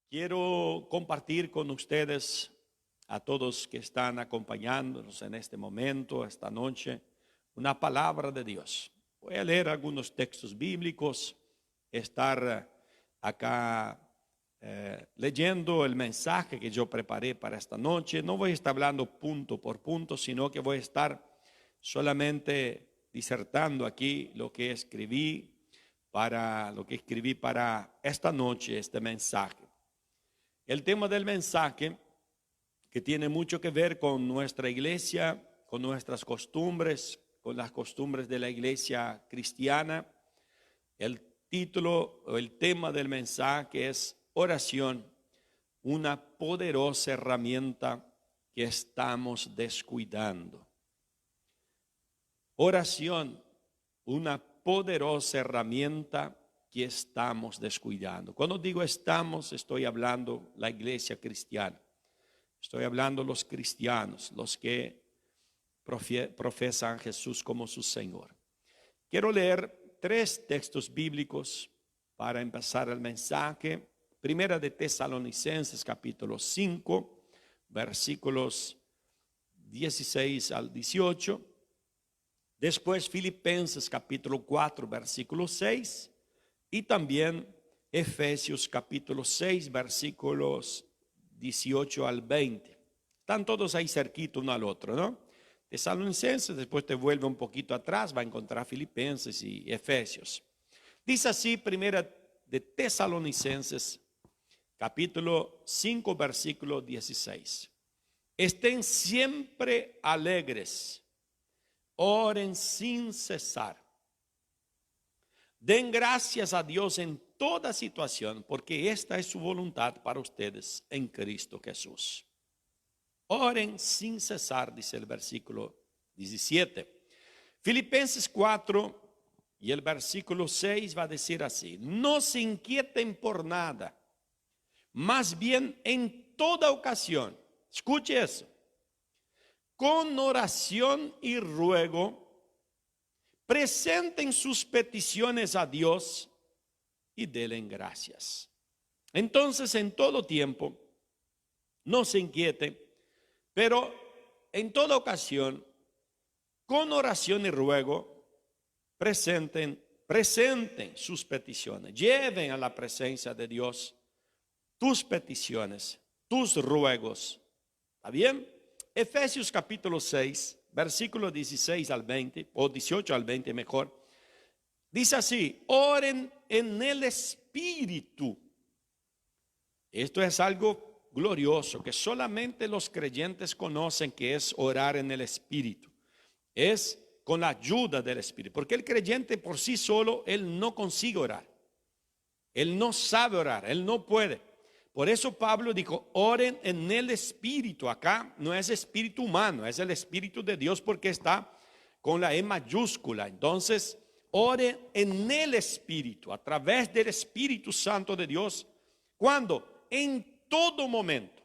Quiero compartir con ustedes, a todos que están acompañándonos en este momento, esta noche, una palabra de Dios. Voy a leer algunos textos bíblicos, estar acá leyendo el mensaje que yo preparé para esta noche. No voy a estar hablando punto por punto, sino que voy a estar solamente disertando aquí lo que escribí para esta noche, este mensaje. El tema del mensaje, que tiene mucho que ver con nuestra iglesia, con nuestras costumbres, con las costumbres de la iglesia cristiana. El título o el tema del mensaje es oración, una poderosa herramienta que estamos descuidando. Oración, una poderosa herramienta que estamos descuidando. Cuando digo estamos, estoy hablando la iglesia cristiana. Estoy hablando los cristianos, los que profesan a Jesús como su Señor. Quiero leer 3 textos bíblicos para empezar el mensaje. Primera de Tesalonicenses, capítulo 5, versículos 16 al 18. Después Filipenses, capítulo 4, versículo 6. Y también Efesios, capítulo 6, versículos 18 al 20. Están todos ahí cerquita uno al otro, ¿no? Tesalonicenses, después te vuelve un poquito atrás, va a encontrar Filipenses y Efesios. Dice así, primera de Tesalonicenses, capítulo 5, versículo 16. Estén siempre alegres, oren sin cesar. Den gracias a Dios en toda situación, porque esta es su voluntad para ustedes en Cristo Jesús. Oren sin cesar, dice el versículo 17. Filipenses 4 y el versículo 6 va a decir así: no se inquieten por nada, más bien en toda ocasión, escuche eso, con oración y ruego, presenten sus peticiones a Dios y denle gracias. Entonces, en todo tiempo, no se inquieten, pero en toda ocasión, con oración y ruego, presenten sus peticiones. Lleven a la presencia de Dios tus peticiones, tus ruegos. ¿Está bien? Efesios capítulo 6, versículo 16 al 20, o 18 al 20 mejor. Dice así: oren en el Espíritu. Esto es algo glorioso que solamente los creyentes conocen, que es orar en el Espíritu. Es con la ayuda del Espíritu, porque el creyente por sí solo, él no consigue orar. Él no sabe orar, él no puede. Por eso Pablo dijo, oren en el Espíritu. Acá no es espíritu humano, es el Espíritu de Dios, porque está con la E mayúscula. Entonces, oren en el Espíritu, a través del Espíritu Santo de Dios. ¿Cuándo? En todo momento.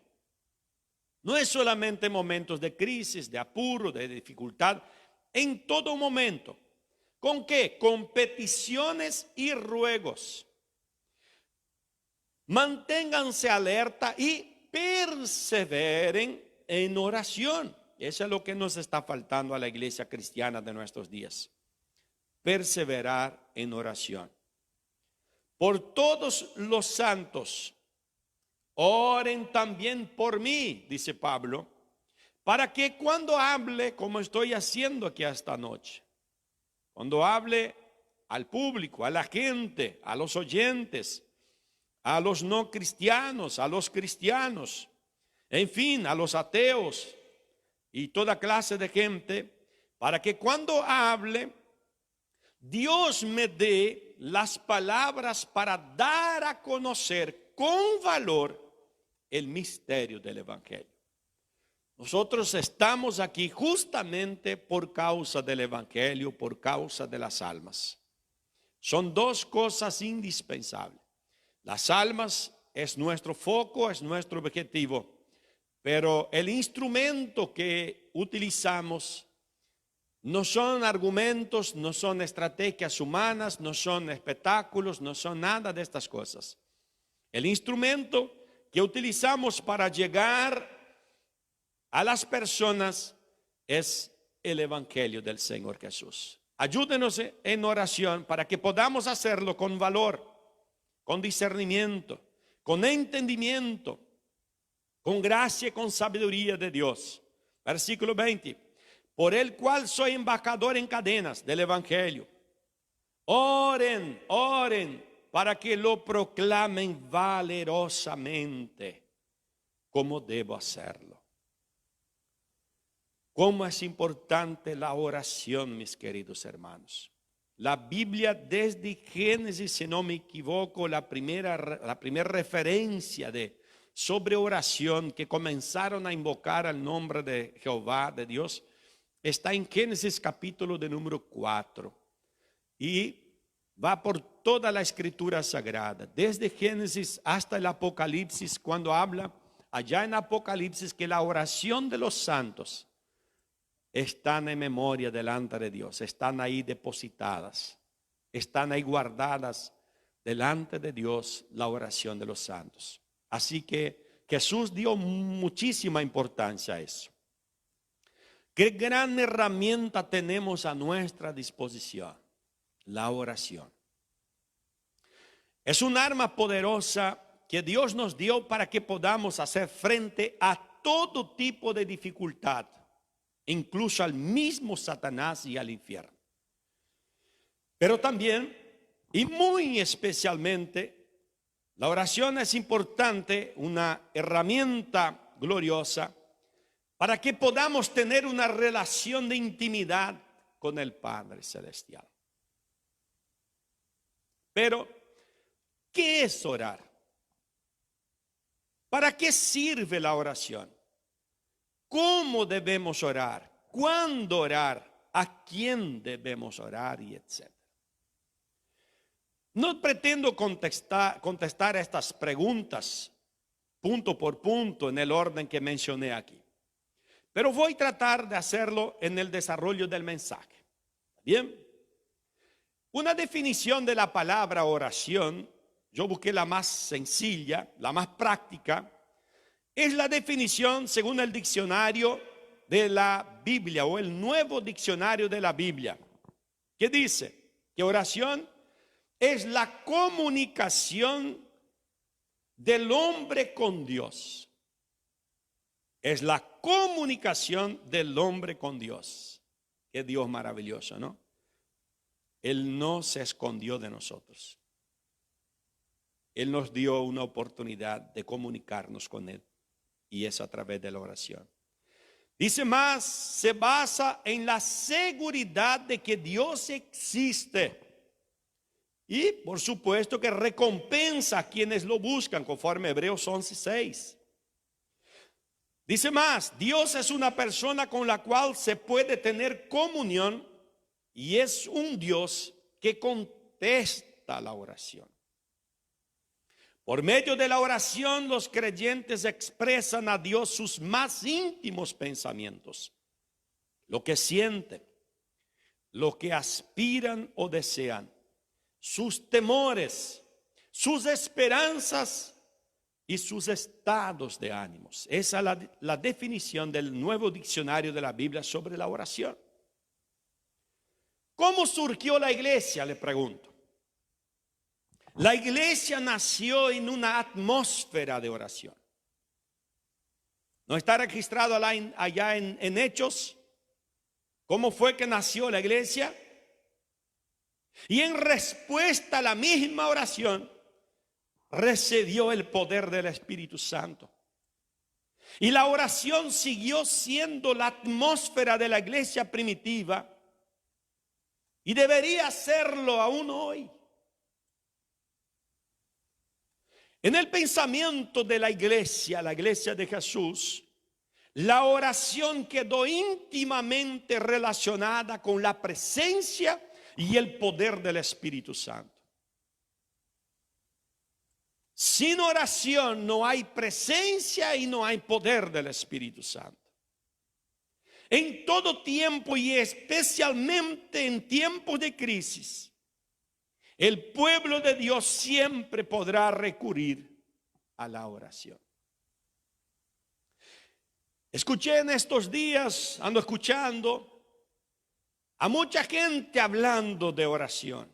No es solamente momentos de crisis, de apuro, de dificultad. En todo momento. ¿Con qué? Con peticiones y ruegos. Manténganse alerta y perseveren en oración. Eso es lo que nos está faltando a la iglesia cristiana de nuestros días. Perseverar en oración. Por todos los santos, oren también por mí, dice Pablo, para que cuando hable, como estoy haciendo aquí esta noche, cuando hable al público, a la gente, a los oyentes, a los no cristianos, a los cristianos, en fin, a los ateos y toda clase de gente, para que cuando hable, Dios me dé las palabras para dar a conocer con valor el misterio del Evangelio. Nosotros estamos aquí justamente por causa del Evangelio, por causa de las almas. Son dos cosas indispensables. Las almas es nuestro foco, es nuestro objetivo, pero el instrumento que utilizamos no son argumentos, no son estrategias humanas, no son espectáculos, no son nada de estas cosas. El instrumento que utilizamos para llegar a las personas es el Evangelio del Señor Jesús. Ayúdenos en oración para que podamos hacerlo con valor, con discernimiento, con entendimiento, con gracia y con sabiduría de Dios. Versículo 20. Por el cual soy embajador en cadenas del Evangelio. Oren, oren, para que lo proclamen valerosamente, como debo hacerlo. Cómo es importante la oración, mis queridos hermanos. La Biblia desde Génesis, si no me equivoco, la primera referencia sobre oración que comenzaron a invocar al nombre de Jehová, de Dios, está en Génesis capítulo de número 4. Y va por toda la escritura sagrada, desde Génesis hasta el Apocalipsis, cuando habla allá en Apocalipsis que la oración de los santos están en memoria delante de Dios, están ahí depositadas, están ahí guardadas delante de Dios la oración de los santos. Así que Jesús dio muchísima importancia a eso. Qué gran herramienta tenemos a nuestra disposición, la oración. Es un arma poderosa que Dios nos dio para que podamos hacer frente a todo tipo de dificultad, incluso al mismo Satanás y al infierno. Pero también, y muy especialmente, la oración es importante, una herramienta gloriosa para que podamos tener una relación de intimidad con el Padre Celestial. Pero, ¿qué es orar? ¿Para qué sirve la oración? ¿Cómo debemos orar? ¿Cuándo orar? ¿A quién debemos orar? Y etcétera. No pretendo contestar estas preguntas punto por punto en el orden que mencioné aquí, pero voy a tratar de hacerlo en el desarrollo del mensaje. Bien, una definición de la palabra oración, yo busqué la más sencilla, la más práctica. Es la definición según el diccionario de la Biblia o el nuevo diccionario de la Biblia, que dice que oración es la comunicación del hombre con Dios. Es la comunicación del hombre con Dios. Qué Dios maravilloso, ¿no? Él no se escondió de nosotros. Él nos dio una oportunidad de comunicarnos con Él. Y es a través de la oración. Dice más, se basa en la seguridad de que Dios existe. Y por supuesto que recompensa a quienes lo buscan, conforme Hebreos 11:6. Dice más, Dios es una persona con la cual se puede tener comunión y es un Dios que contesta la oración. Por medio de la oración, los creyentes expresan a Dios sus más íntimos pensamientos, lo que sienten, lo que aspiran o desean, sus temores, sus esperanzas y sus estados de ánimos. Esa es la definición del nuevo diccionario de la Biblia sobre la oración. ¿Cómo surgió la iglesia? Le pregunto. La iglesia nació en una atmósfera de oración. ¿No está registrado allá en Hechos? ¿Cómo fue que nació la iglesia? Y en respuesta a la misma oración, recibió el poder del Espíritu Santo. Y la oración siguió siendo la atmósfera de la iglesia primitiva y debería serlo aún hoy. En el pensamiento de la iglesia de Jesús, la oración quedó íntimamente relacionada con la presencia y el poder del Espíritu Santo. Sin oración no hay presencia y no hay poder del Espíritu Santo. En todo tiempo y especialmente en tiempos de crisis, el pueblo de Dios siempre podrá recurrir a la oración. Escuché en estos días, ando escuchando a mucha gente hablando de oración,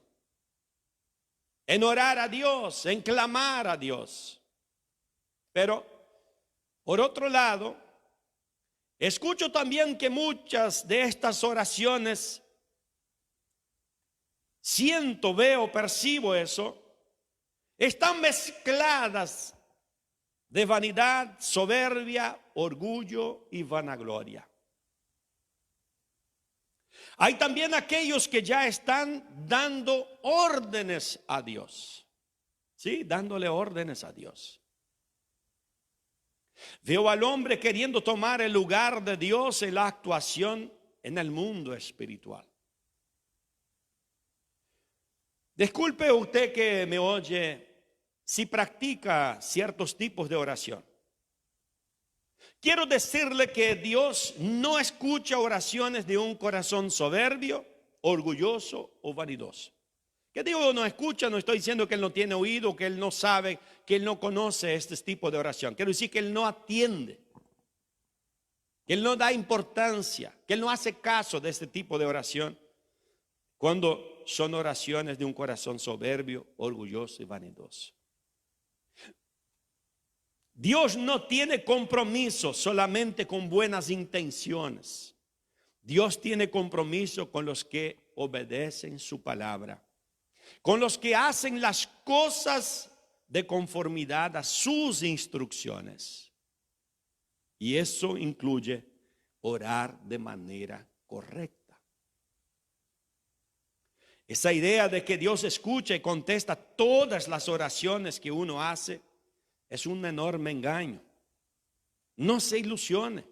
en orar a Dios, en clamar a Dios. Pero, por otro lado, escucho también que muchas de estas oraciones, siento, veo, percibo eso, están mezcladas de vanidad, soberbia, orgullo y vanagloria. Hay también aquellos que ya están dando órdenes a Dios. Sí, dándole órdenes a Dios. Veo al hombre queriendo tomar el lugar de Dios en la actuación en el mundo espiritual. Disculpe usted que me oye si practica ciertos tipos de oración. Quiero decirle que Dios no escucha oraciones de un corazón soberbio, orgulloso o vanidoso. ¿Qué digo no escucha? No estoy diciendo que Él no tiene oído, que Él no sabe, que Él no conoce este tipo de oración. Quiero decir que Él no atiende, que Él no da importancia, que Él no hace caso de este tipo de oración cuando son oraciones de un corazón soberbio, orgulloso y vanidoso. Dios no tiene compromiso solamente con buenas intenciones. Dios tiene compromiso con los que obedecen su palabra, con los que hacen las cosas de conformidad a sus instrucciones. Y eso incluye orar de manera correcta. Esa idea de que Dios escucha y contesta todas las oraciones que uno hace es un enorme engaño. No se ilusione.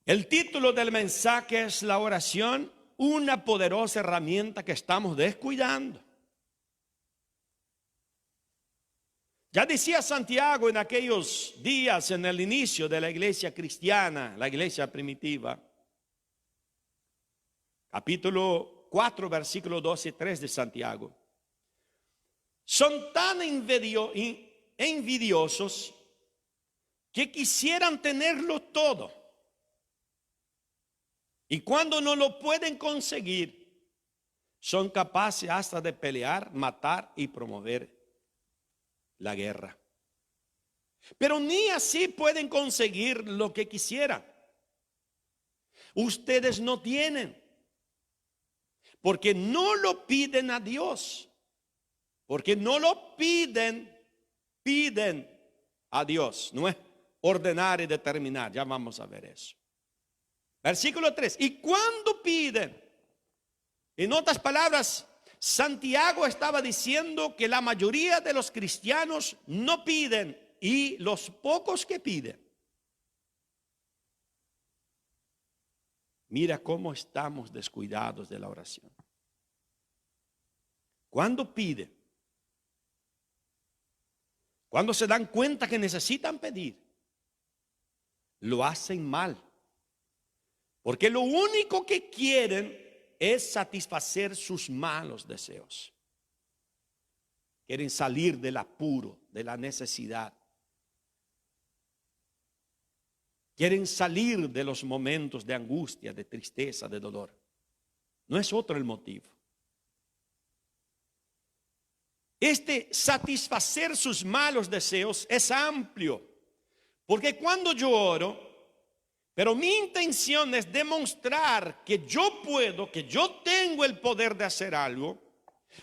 El título del mensaje es la oración, una poderosa herramienta que estamos descuidando. Ya decía Santiago en aquellos días, en el inicio de la iglesia cristiana, la iglesia primitiva, capítulo 4, versículo 12 y 3 de Santiago. Son tan envidiosos que quisieran tenerlo todo. Y cuando no lo pueden conseguir, son capaces hasta de pelear, matar y promover la guerra. Pero ni así pueden conseguir lo que quisieran. Ustedes no tienen, porque no lo piden a Dios. Porque no lo piden a Dios. No es ordenar y determinar. Ya vamos a ver eso. Versículo 3. Y cuando piden, en otras palabras, Santiago estaba diciendo que la mayoría de los cristianos no piden, y los pocos que piden, mira cómo estamos descuidados de la oración. Cuando piden, cuando se dan cuenta que necesitan pedir, lo hacen mal. Porque lo único que quieren es satisfacer sus malos deseos. Quieren salir del apuro, de la necesidad. Quieren salir de los momentos de angustia, de tristeza, de dolor. No es otro el motivo. Este satisfacer sus malos deseos es amplio, porque cuando yo oro, pero mi intención es demostrar que yo puedo, que yo tengo el poder de hacer algo,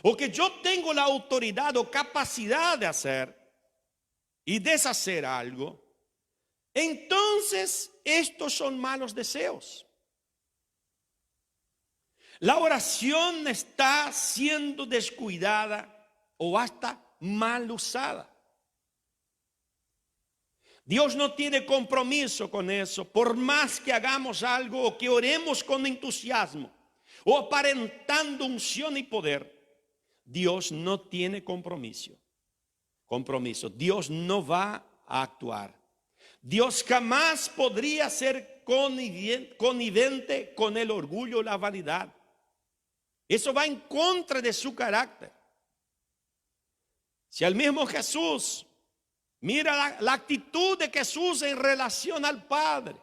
o que yo tengo la autoridad o capacidad de hacer y deshacer algo, entonces estos son malos deseos. La oración está siendo descuidada o hasta mal usada. Dios no tiene compromiso con eso. Por más que hagamos algo o que oremos con entusiasmo o aparentando unción y poder, Dios no tiene compromiso. Dios no va a actuar. Dios jamás podría ser connivente con el orgullo o la vanidad. Eso va en contra de su carácter. Si el mismo Jesús, mira la actitud de Jesús en relación al Padre.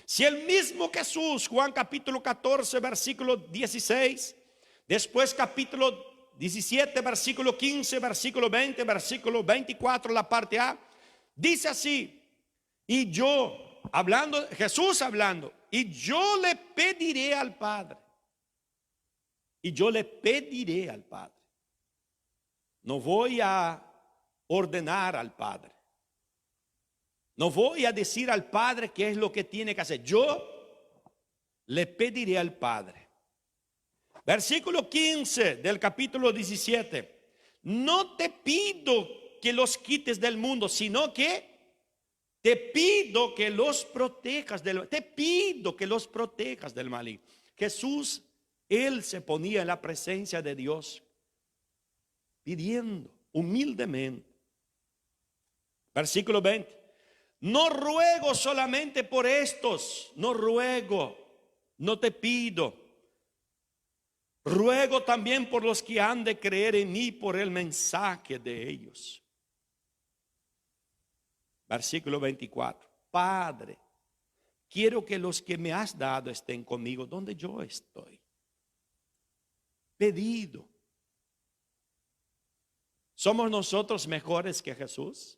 Si el mismo Jesús, Juan capítulo 14, versículo 16, después capítulo 17, versículo 15, versículo 20, versículo 24, la parte A, dice así: y yo, hablando, Jesús hablando, y yo le pediré al Padre. Y yo le pediré al Padre. No voy a ordenar al Padre. No voy a decir al Padre qué es lo que tiene que hacer. Yo le pediré al Padre. Versículo 15 del capítulo 17. No te pido que los quites del mundo, sino que te pido que los protejas del maligno. Jesús, él se ponía en la presencia de Dios pidiendo humildemente. Versículo 20. No ruego solamente por estos, no ruego, no te pido. Ruego también por los que han de creer en mí por el mensaje de ellos. Versículo 24. Padre, quiero que los que me has dado estén conmigo donde yo estoy. Pedido. ¿Somos nosotros mejores que Jesús?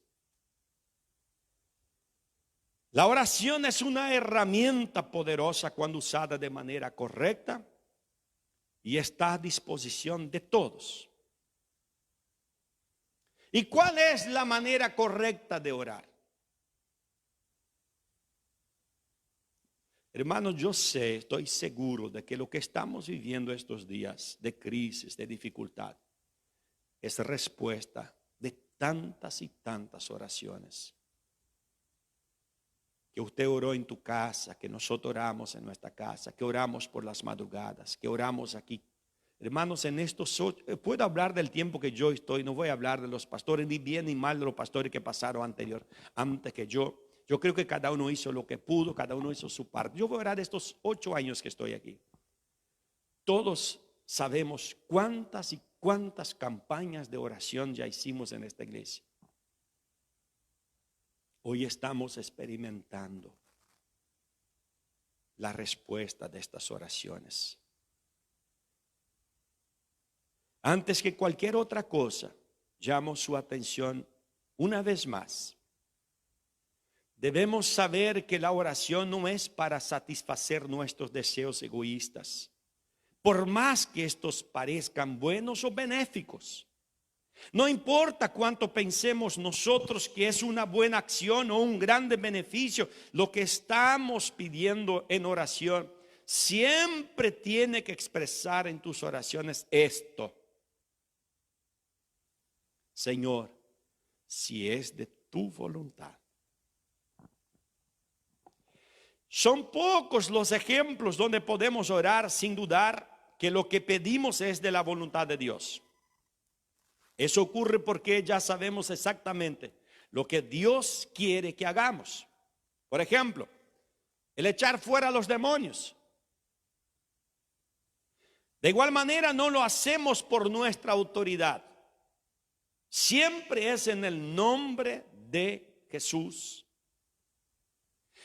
La oración es una herramienta poderosa cuando usada de manera correcta y está a disposición de todos. ¿Y cuál es la manera correcta de orar? Hermanos, yo sé, estoy seguro de que lo que estamos viviendo estos días de crisis, de dificultad, es respuesta de tantas y tantas oraciones que usted oró en tu casa, que nosotros oramos en nuestra casa, que oramos por las madrugadas, que oramos aquí. Hermanos, en estos puedo hablar del tiempo que yo estoy, no voy a hablar de los pastores, ni bien ni mal de los pastores que pasaron antes que yo. Yo creo que cada uno hizo lo que pudo, cada uno hizo su parte. Yo voy a hablar de estos 8 años que estoy aquí. Todos sabemos cuántas y cuántas campañas de oración ya hicimos en esta iglesia. Hoy estamos experimentando la respuesta de estas oraciones. Antes que cualquier otra cosa, llamo su atención una vez más. Debemos saber que la oración no es para satisfacer nuestros deseos egoístas, por más que estos parezcan buenos o benéficos. No importa cuánto pensemos nosotros que es una buena acción o un grande beneficio, lo que estamos pidiendo en oración, siempre tiene que expresar en tus oraciones esto: Señor, si es de tu voluntad. Son pocos los ejemplos donde podemos orar sin dudar que lo que pedimos es de la voluntad de Dios. Eso ocurre porque ya sabemos exactamente lo que Dios quiere que hagamos. Por ejemplo, el echar fuera a los demonios. De igual manera no lo hacemos por nuestra autoridad. Siempre es en el nombre de Jesús.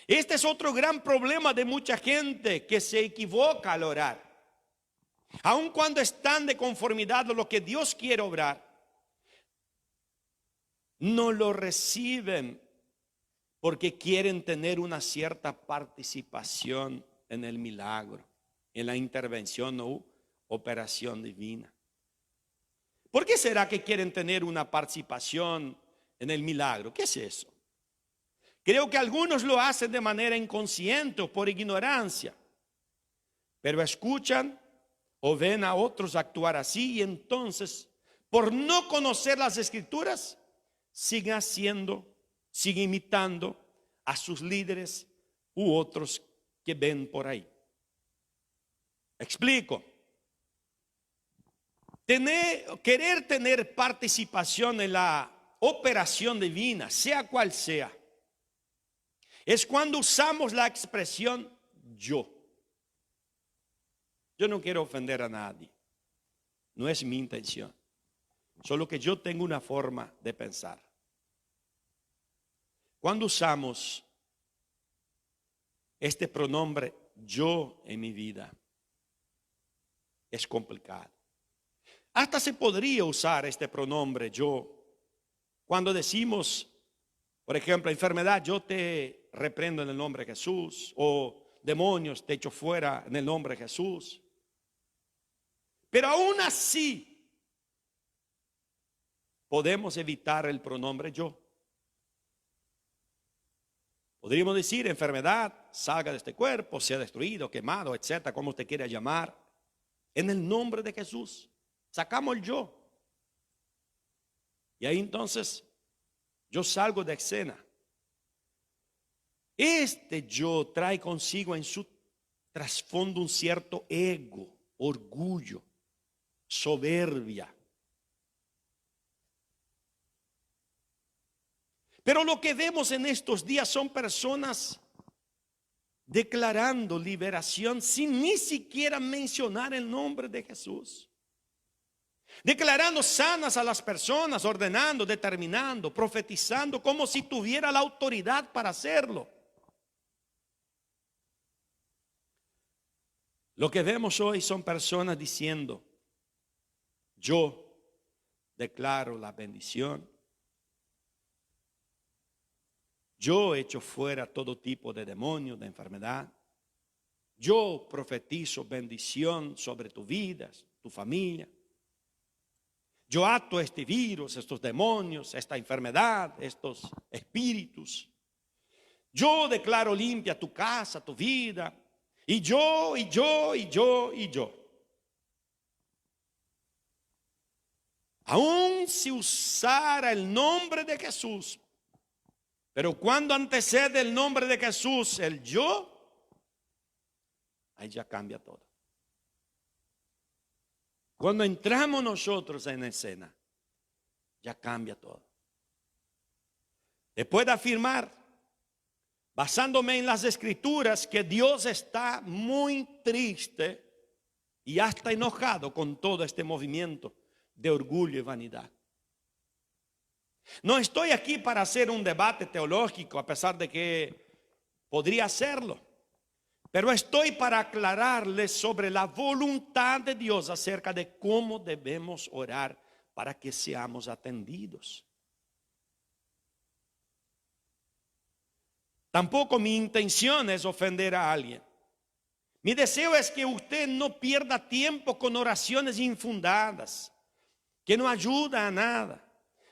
Este es otro gran problema de mucha gente que se equivoca al orar. Aun cuando están de conformidad a lo que Dios quiere obrar, no lo reciben porque quieren tener una cierta participación en el milagro, en la intervención o operación divina. ¿Por qué será que quieren tener una participación en el milagro? ¿Qué es eso? Creo que algunos lo hacen de manera inconsciente o por ignorancia, pero escuchan o ven a otros actuar así y entonces, por no conocer las Escrituras, siguen imitando a sus líderes u otros que ven por ahí. Explico. Querer tener participación en la operación divina, sea cual sea, es cuando usamos la expresión yo. Yo no quiero ofender a nadie, no es mi intención. Solo que yo tengo una forma de pensar. Cuando usamos este pronombre yo en mi vida, es complicado. Hasta se podría usar este pronombre yo cuando decimos, por ejemplo, enfermedad, yo te reprendo en el nombre de Jesús, o demonios, te echo fuera en el nombre de Jesús. Pero aún así, podemos evitar el pronombre yo. Podríamos decir, enfermedad, salga de este cuerpo, sea destruido, quemado, etcétera, como usted quiera llamar, en el nombre de Jesús. Sacamos el yo. Y ahí entonces, yo salgo de escena. Este yo trae consigo en su trasfondo un cierto ego, orgullo, soberbia. Pero lo que vemos en estos días son personas declarando liberación sin ni siquiera mencionar el nombre de Jesús. Declarando sanas a las personas, ordenando, determinando, profetizando como si tuviera la autoridad para hacerlo. Lo que vemos hoy son personas diciendo, yo declaro la bendición. Yo echo fuera todo tipo de demonios, de enfermedad. Yo profetizo bendición sobre tu vida, tu familia. Yo ato este virus, estos demonios, esta enfermedad, estos espíritus. Yo declaro limpia tu casa, tu vida. Y yo. Aún si usara el nombre de Jesús, pero cuando antecede el nombre de Jesús, el yo, ahí ya cambia todo. Cuando entramos nosotros en escena, ya cambia todo. Te puedo afirmar, basándome en las escrituras, que Dios está muy triste y hasta enojado con todo este movimiento de orgullo y vanidad. No estoy aquí para hacer un debate teológico, a pesar de que podría hacerlo, pero estoy para aclararles sobre la voluntad de Dios acerca de cómo debemos orar para que seamos atendidos. Tampoco mi intención es ofender a alguien. Mi deseo es que usted no pierda tiempo con oraciones infundadas, que no ayudan a nada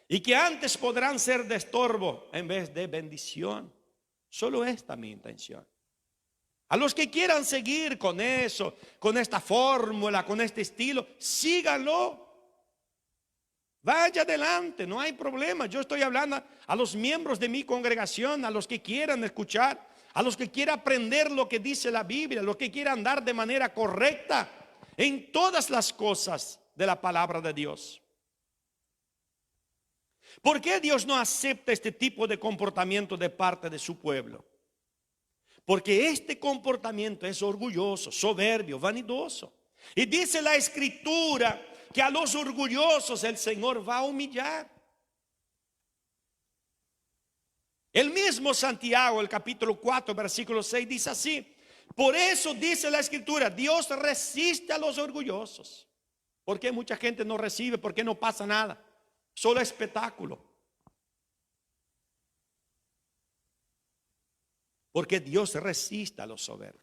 y que antes podrán ser de estorbo en vez de bendición. Solo esta es mi intención. A los que quieran seguir con eso, con esta fórmula, con este estilo, síganlo. Vaya adelante, no hay problema. Yo estoy hablando a los miembros de mi congregación, a los que quieran escuchar, a los que quieran aprender lo que dice la Biblia, a los que quieran andar de manera correcta en todas las cosas de la palabra de Dios. ¿Por qué Dios no acepta este tipo de comportamiento de parte de su pueblo? Porque este comportamiento es orgulloso, soberbio, vanidoso. Y dice la Escritura que a los orgullosos el Señor va a humillar. El mismo Santiago, el capítulo 4, versículo 6, dice así: por eso dice la Escritura, Dios resiste a los orgullosos. ¿Por qué mucha gente no recibe? ¿Por qué no pasa nada? Solo espectáculo. Porque Dios resiste a los soberbios,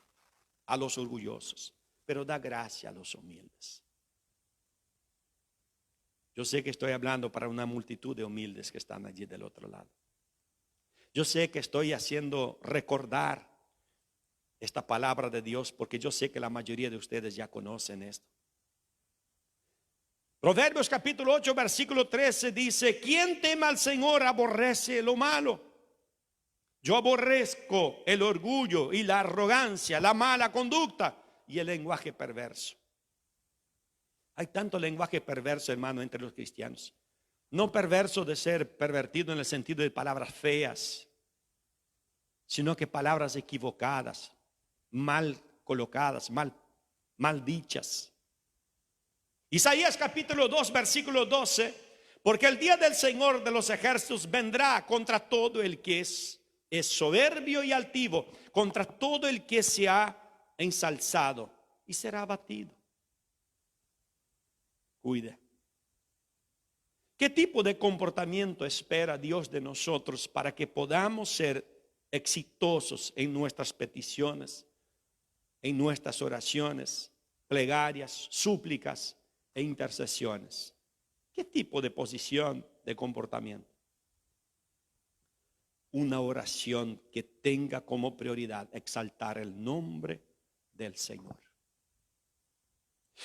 a los orgullosos, pero da gracia a los humildes. Yo sé que estoy hablando para una multitud de humildes que están allí del otro lado. Yo sé que estoy haciendo recordar esta palabra de Dios porque yo sé que la mayoría de ustedes ya conocen esto. Proverbios capítulo 8, versículo 13 dice: quien teme al Señor aborrece lo malo. Yo aborrezco el orgullo y la arrogancia, la mala conducta y el lenguaje perverso. Hay tanto lenguaje perverso, hermano, entre los cristianos. No perverso de ser pervertido en el sentido de palabras feas, sino que palabras equivocadas, mal colocadas, mal dichas. Isaías capítulo 2, versículo 12 Porque el día del Señor de los ejércitos vendrá contra todo el que es soberbio y altivo, contra todo el que se ha ensalzado, y será abatido. Cuide. ¿Qué tipo de comportamiento espera Dios de nosotros para que podamos ser exitosos en nuestras peticiones, en nuestras oraciones, plegarias, súplicas e intercesiones? ¿Qué tipo de posición de comportamiento? Una oración que tenga como prioridad exaltar el nombre del Señor.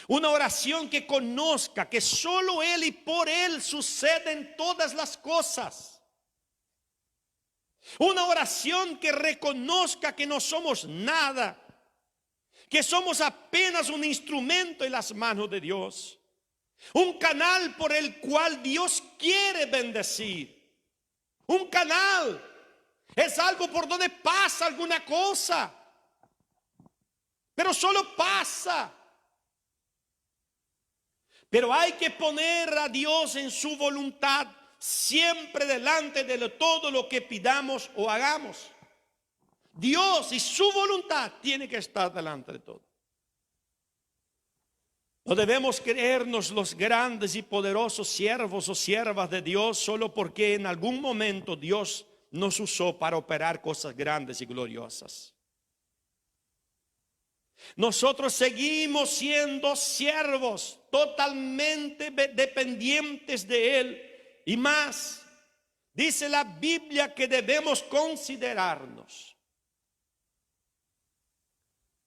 Una oración que conozca que solo Él y por Él suceden todas las cosas. Una oración que reconozca que no somos nada, que somos apenas un instrumento en las manos de Dios. Un canal por el cual Dios quiere bendecir. Un canal es algo por donde pasa alguna cosa, pero solo pasa. Pero hay que poner a Dios en su voluntad siempre delante de todo lo que pidamos o hagamos. Dios y su voluntad tiene que estar delante de todo. No debemos creernos los grandes y poderosos siervos o siervas de Dios solo porque en algún momento Dios nos usó para operar cosas grandes y gloriosas. Nosotros seguimos siendo siervos totalmente dependientes de Él. Y más, dice la Biblia que debemos considerarnos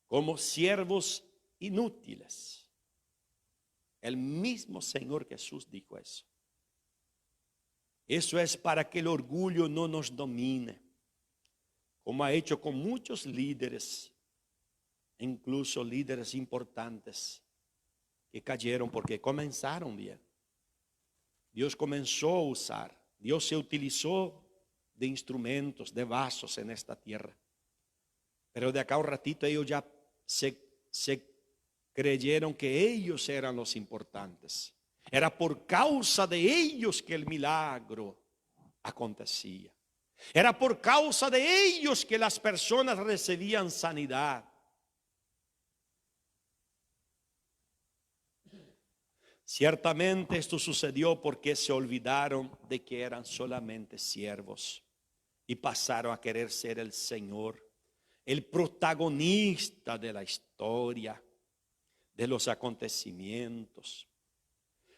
como siervos inútiles. El mismo Señor Jesús dijo eso. Eso es para que el orgullo no nos domine, como ha hecho con muchos líderes, incluso líderes importantes que cayeron porque comenzaron bien. Dios comenzó a usar, Dios se utilizó de instrumentos, de vasos en esta tierra. Pero de acá a un ratito ellos ya se creyeron que ellos eran los importantes. Era por causa de ellos que el milagro acontecía. Era por causa de ellos que las personas recibían sanidad. Ciertamente esto sucedió porque se olvidaron de que eran solamente siervos y pasaron a querer ser el Señor, el protagonista de la historia, de los acontecimientos.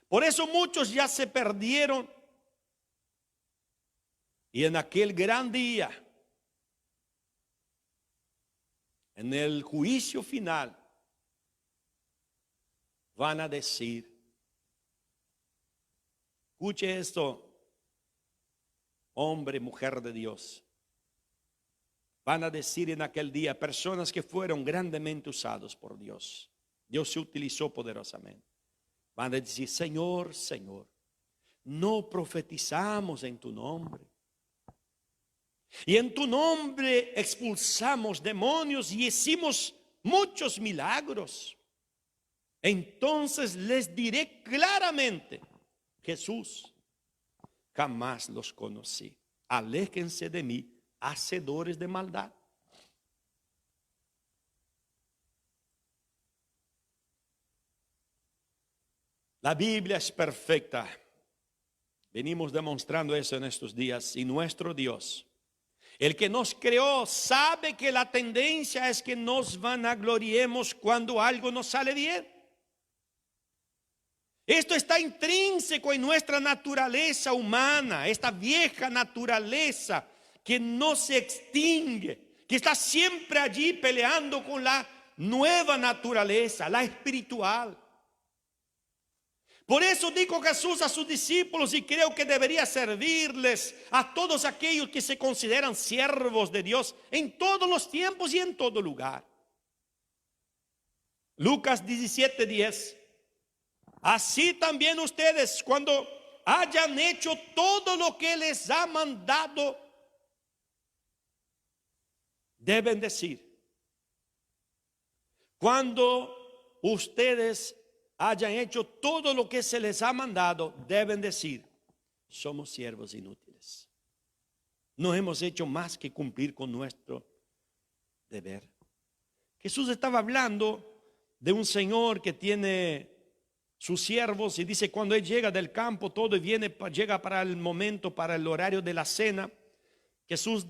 Por eso muchos ya se perdieron. Y en aquel gran día, en el juicio final, van a decir, escuche esto, hombre, mujer de Dios. Van a decir en aquel día personas que fueron grandemente usados por Dios. Dios se utilizó poderosamente. Van a decir, Señor, Señor, no profetizamos en tu nombre. Y en tu nombre expulsamos demonios y hicimos muchos milagros. Entonces les diré claramente, Jesús, jamás los conocí. Aléjense de mí, hacedores de maldad. La Biblia es perfecta. Venimos demostrando eso en estos días. Y nuestro Dios, el que nos creó, sabe que la tendencia es que nos vanagloriemos cuando algo nos sale bien. Esto está intrínseco en nuestra naturaleza humana, esta vieja naturaleza que no se extingue, que está siempre allí peleando con la nueva naturaleza, la espiritual. Por eso dijo Jesús a sus discípulos, y creo que debería servirles a todos aquellos que se consideran siervos de Dios en todos los tiempos y en todo lugar. Lucas 17:10. Así también ustedes, cuando hayan hecho todo lo que les ha mandado, deben decir. Cuando ustedes hayan hecho todo lo que se les ha mandado, deben decir, somos siervos inútiles. No hemos hecho más que cumplir con nuestro deber. Jesús estaba hablando de un señor que tiene sus siervos y dice, cuando él llega del campo todo y llega para el momento, para el horario de la cena, Jesús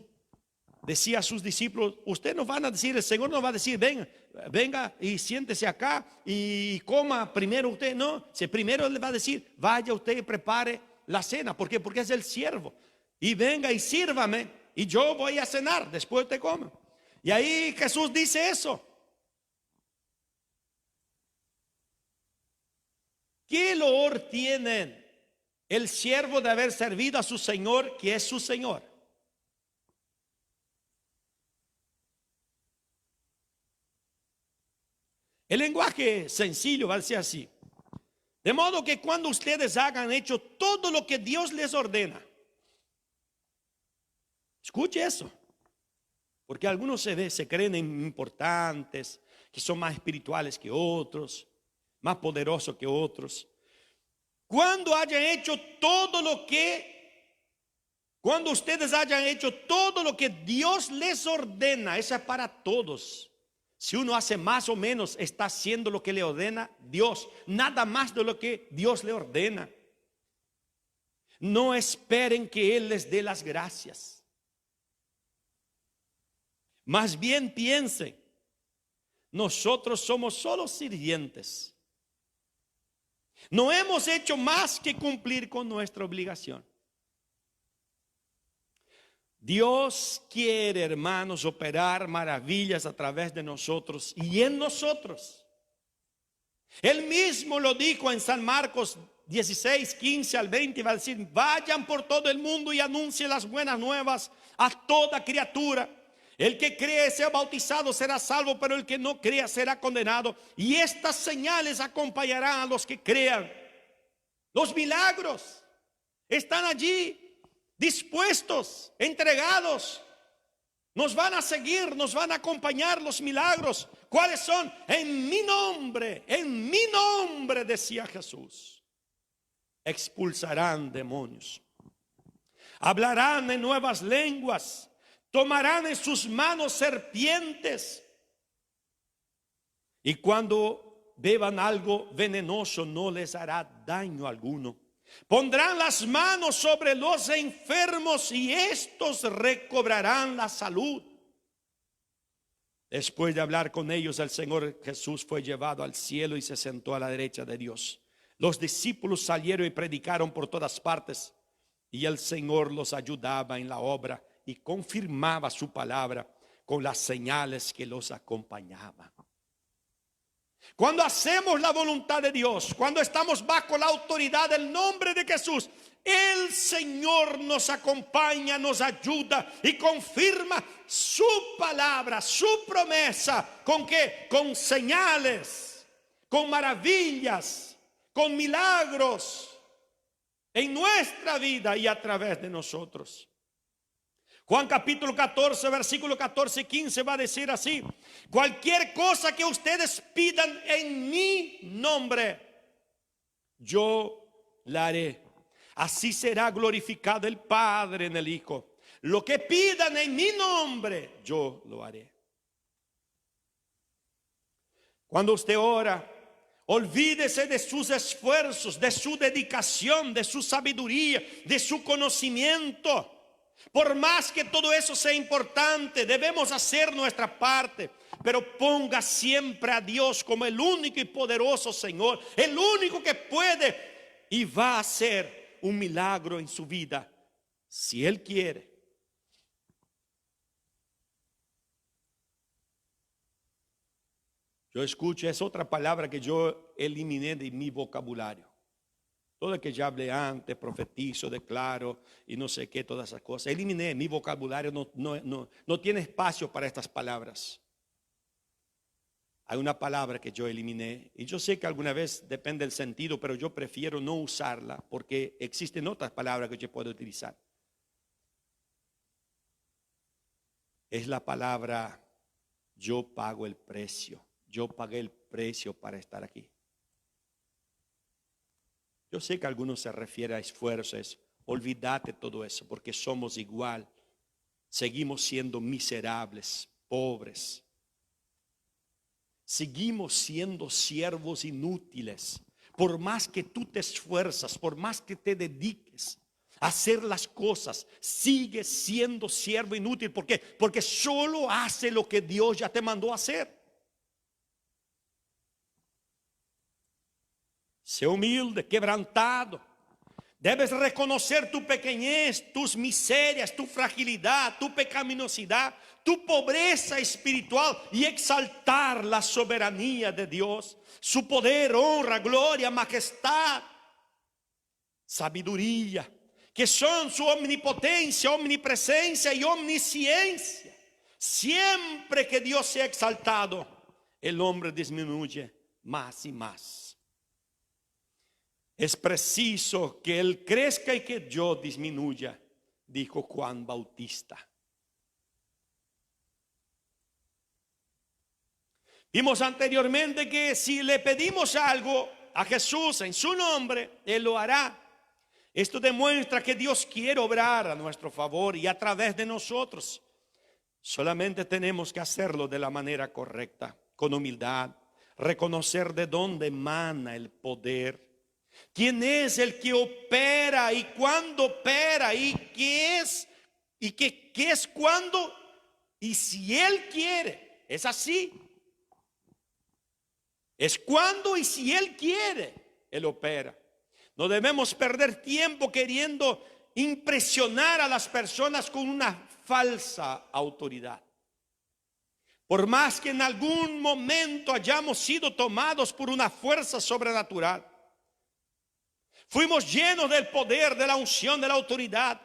decía a sus discípulos, ustedes nos van a decir, el Señor nos va a decir, venga y siéntese acá y coma primero usted. No, si primero le va a decir, vaya usted y prepare la cena. ¿Por qué? Porque es el siervo. Y venga y sírvame y yo voy a cenar, después usted come. Y ahí Jesús dice eso. ¿Qué loor tiene el siervo de haber servido a su Señor, que es su Señor? El lenguaje sencillo va a ser así. De modo que cuando ustedes hagan hecho todo lo que Dios les ordena, escuche eso, porque algunos se creen importantes, que son más espirituales que otros, más poderosos que otros. Cuando ustedes hayan hecho todo lo que Dios les ordena, eso es para todos. Si uno hace más o menos, está haciendo lo que le ordena Dios, nada más de lo que Dios le ordena. No esperen que Él les dé las gracias. Más bien piensen, nosotros somos solo sirvientes. No hemos hecho más que cumplir con nuestra obligación. Dios quiere, hermanos, operar maravillas a través de nosotros y en nosotros. Él mismo lo dijo en San Marcos 16, 15 al 20, va a decir, vayan por todo el mundo y anuncien las buenas nuevas a toda criatura. El que cree sea bautizado será salvo, pero el que no crea será condenado. Y estas señales acompañarán a los que crean. Los milagros están allí, dispuestos, entregados. Nos van a seguir, nos van a acompañar los milagros. ¿Cuáles son? En mi nombre, decía Jesús, expulsarán demonios, hablarán en nuevas lenguas, tomarán en sus manos serpientes, y cuando beban algo venenoso no les hará daño alguno. Pondrán las manos sobre los enfermos y estos recobrarán la salud. Después de hablar con ellos, el Señor Jesús fue llevado al cielo y se sentó a la derecha de Dios. Los discípulos salieron y predicaron por todas partes, y el Señor los ayudaba en la obra y confirmaba su palabra con las señales que los acompañaban. Cuando hacemos la voluntad de Dios, cuando estamos bajo la autoridad del nombre de Jesús, el Señor nos acompaña, nos ayuda y confirma su palabra, su promesa. ¿Con qué? Con señales, con maravillas, con milagros en nuestra vida y a través de nosotros. Juan capítulo 14, versículo 14 y 15 va a decir así: cualquier cosa que ustedes pidan en mi nombre, yo la haré. Así será glorificado el Padre en el Hijo. Lo que pidan en mi nombre, yo lo haré. Cuando usted ora, olvídese de sus esfuerzos, de su dedicación, de su sabiduría, de su conocimiento. Por más que todo eso sea importante, debemos hacer nuestra parte, pero ponga siempre a Dios como el único y poderoso Señor, el único que puede y va a hacer un milagro en su vida, si Él quiere. Yo escucho, es otra palabra que yo eliminé de mi vocabulario. Todo lo que ya hablé antes, profetizo, declaro y no sé qué, todas esas cosas. Eliminé mi vocabulario, no tiene espacio para estas palabras. Hay una palabra que yo eliminé y yo sé que alguna vez depende del sentido, pero yo prefiero no usarla porque existen otras palabras que yo puedo utilizar. Es la palabra yo pago el precio. Yo pagué el precio para estar aquí. Yo sé que algunos se refieren a esfuerzos Olvídate todo eso, porque somos igual. Seguimos siendo miserables, pobres. Seguimos siendo siervos inútiles. Por más que tú te esfuerzas, por más que te dediques a hacer las cosas, sigues siendo siervo inútil. ¿Por qué? Porque solo hace lo que Dios ya te mandó a hacer. Sé humilde, quebrantado. Debes reconocer tu pequeñez, tus miserias, tu fragilidad, tu pecaminosidad, tu pobreza espiritual y exaltar la soberanía de Dios, su poder, honra, gloria, majestad, sabiduría, que son su omnipotencia, omnipresencia y omnisciencia. Siempre que Dios sea exaltado, el hombre disminuye más y más. Es preciso que Él crezca y que yo disminuya, dijo Juan Bautista. Vimos anteriormente que si le pedimos algo a Jesús en su nombre, Él lo hará. Esto demuestra que Dios quiere obrar a nuestro favor y a través de nosotros. Solamente tenemos que hacerlo de la manera correcta, con humildad, reconocer de dónde emana el poder. ¿Quién es el que opera y cuándo opera y qué es y qué es cuándo y si Él quiere? Es así. Es cuando y si Él quiere, Él opera. No debemos perder tiempo queriendo impresionar a las personas con una falsa autoridad. Por más que en algún momento hayamos sido tomados por una fuerza sobrenatural, fuimos llenos del poder, de la unción, de la autoridad.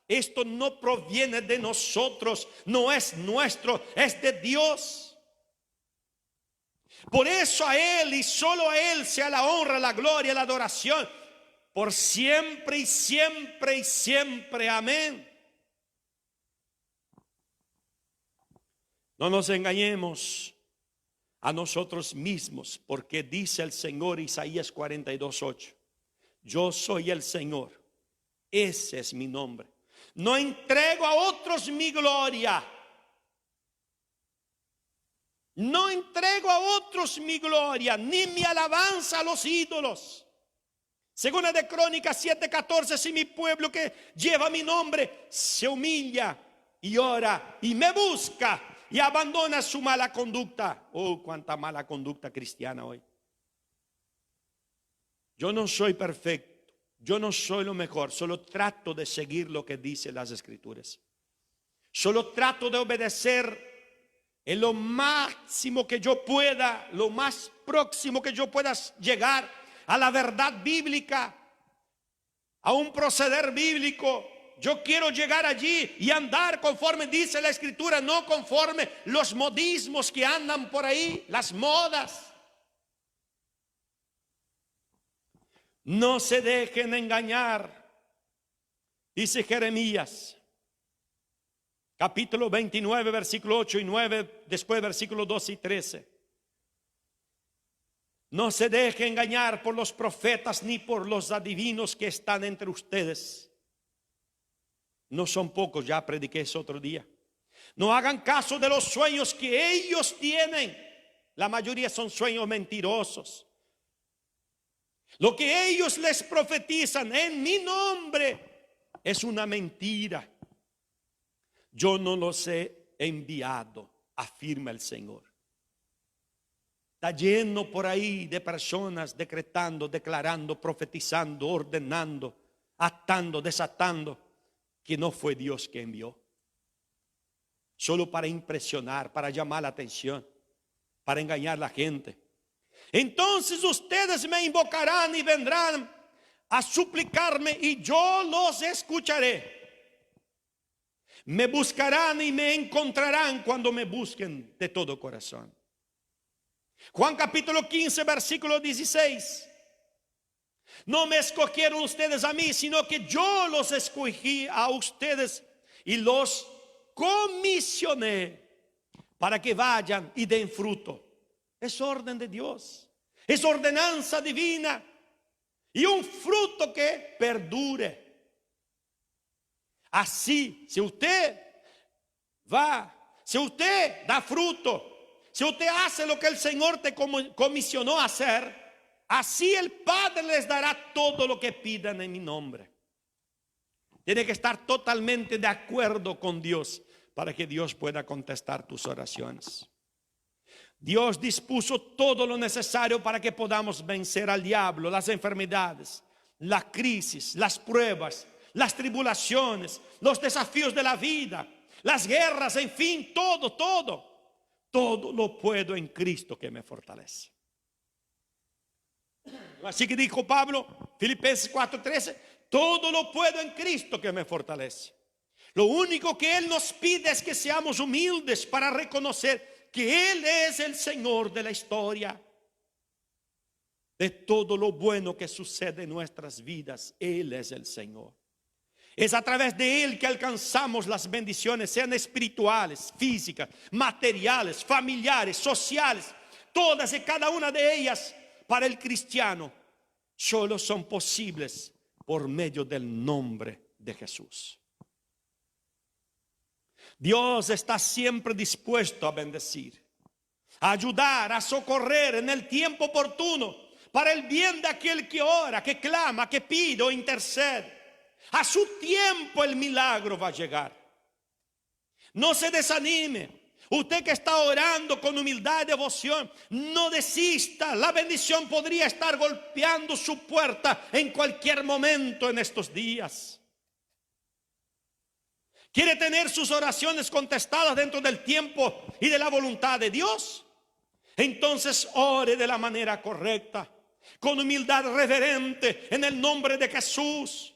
Esto no proviene de nosotros, no es nuestro, es de Dios. Por eso a Él y solo a Él sea la honra, la gloria, la adoración, por siempre y siempre y siempre. Amén. No nos engañemos a nosotros mismos, porque dice el Señor, Isaías 42:8. Yo soy el Señor, ese es mi nombre. No entrego a otros mi gloria. No entrego a otros mi gloria, ni mi alabanza a los ídolos. Segunda de Crónicas 7:14, si mi pueblo que lleva mi nombre se humilla y ora y me busca y abandona su mala conducta. Oh, cuánta mala conducta cristiana hoy. Yo no soy perfecto, yo no soy lo mejor, solo trato de seguir lo que dicen las Escrituras. Solo trato de obedecer en lo máximo que yo pueda, lo más próximo que yo pueda llegar a la verdad bíblica, a un proceder bíblico. Yo quiero llegar allí y andar conforme dice la Escritura, no conforme los modismos que andan por ahí, las modas. No se dejen engañar, dice Jeremías, capítulo 29, versículo 8 y 9, después versículos 12 y 13. No se dejen engañar por los profetas ni por los adivinos que están entre ustedes. No son pocos, ya prediqué eso otro día. No hagan caso de los sueños que ellos tienen. La mayoría son sueños mentirosos. Lo que ellos les profetizan en mi nombre es una mentira. Yo no los he enviado, afirma el Señor. Está lleno por ahí de personas decretando, declarando, profetizando, ordenando, atando, desatando, que no fue Dios que envió. Solo para impresionar, para llamar la atención, para engañar a la gente. Entonces ustedes me invocarán y vendrán a suplicarme y yo los escucharé. Me buscarán y me encontrarán cuando me busquen de todo corazón. Juan capítulo 15, versículo 16. No me escogieron ustedes a mí, sino que yo los escogí a ustedes y los comisioné para que vayan y den fruto. Es orden de Dios, es ordenanza divina y un fruto que perdure. Así, si usted si usted da fruto, si usted hace lo que el Señor te comisionó a hacer, así el Padre les dará todo lo que pidan en mi nombre. Tiene que estar totalmente de acuerdo con Dios para que Dios pueda contestar tus oraciones. Dios dispuso todo lo necesario para que podamos vencer al diablo, las enfermedades, la crisis, las pruebas, las tribulaciones, los desafíos de la vida, las guerras, en fin, todo lo puedo en Cristo que me fortalece. Así que dijo Pablo, Filipenses 4:13, todo lo puedo en Cristo que me fortalece. Lo único que Él nos pide es que seamos humildes para reconocer que Él es el Señor de la historia. De todo lo bueno que sucede en nuestras vidas, Él es el Señor. Es a través de Él que alcanzamos las bendiciones, sean espirituales, físicas, materiales, familiares, sociales. Todas y cada una de ellas para el cristiano solo son posibles por medio del nombre de Jesús. Dios está siempre dispuesto a bendecir, a ayudar, a socorrer en el tiempo oportuno para el bien de aquel que ora, que clama, que pide o intercede. A su tiempo el milagro va a llegar. No se desanime. Usted que está orando con humildad y devoción, no desista. La bendición podría estar golpeando su puerta en cualquier momento en estos días. ¿Quiere tener sus oraciones contestadas dentro del tiempo y de la voluntad de Dios? Entonces ore de la manera correcta, con humildad reverente, en el nombre de Jesús.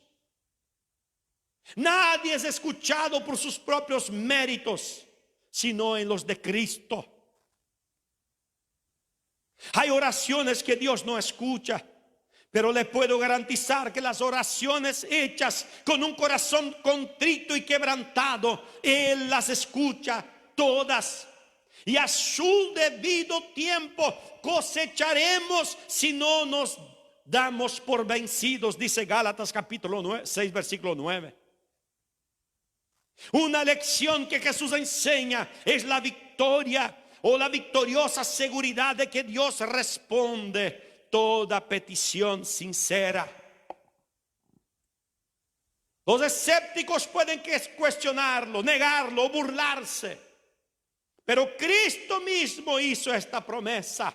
Nadie es escuchado por sus propios méritos, sino en los de Cristo. Hay oraciones que Dios no escucha, pero le puedo garantizar que las oraciones hechas con un corazón contrito y quebrantado, Él las escucha todas. Y a su debido tiempo cosecharemos si no nos damos por vencidos, dice Gálatas capítulo 6, versículo 9. Una lección que Jesús enseña es la victoria o la victoriosa seguridad de que Dios responde toda petición sincera. Los escépticos pueden cuestionarlo, negarlo o burlarse, pero Cristo mismo hizo esta promesa: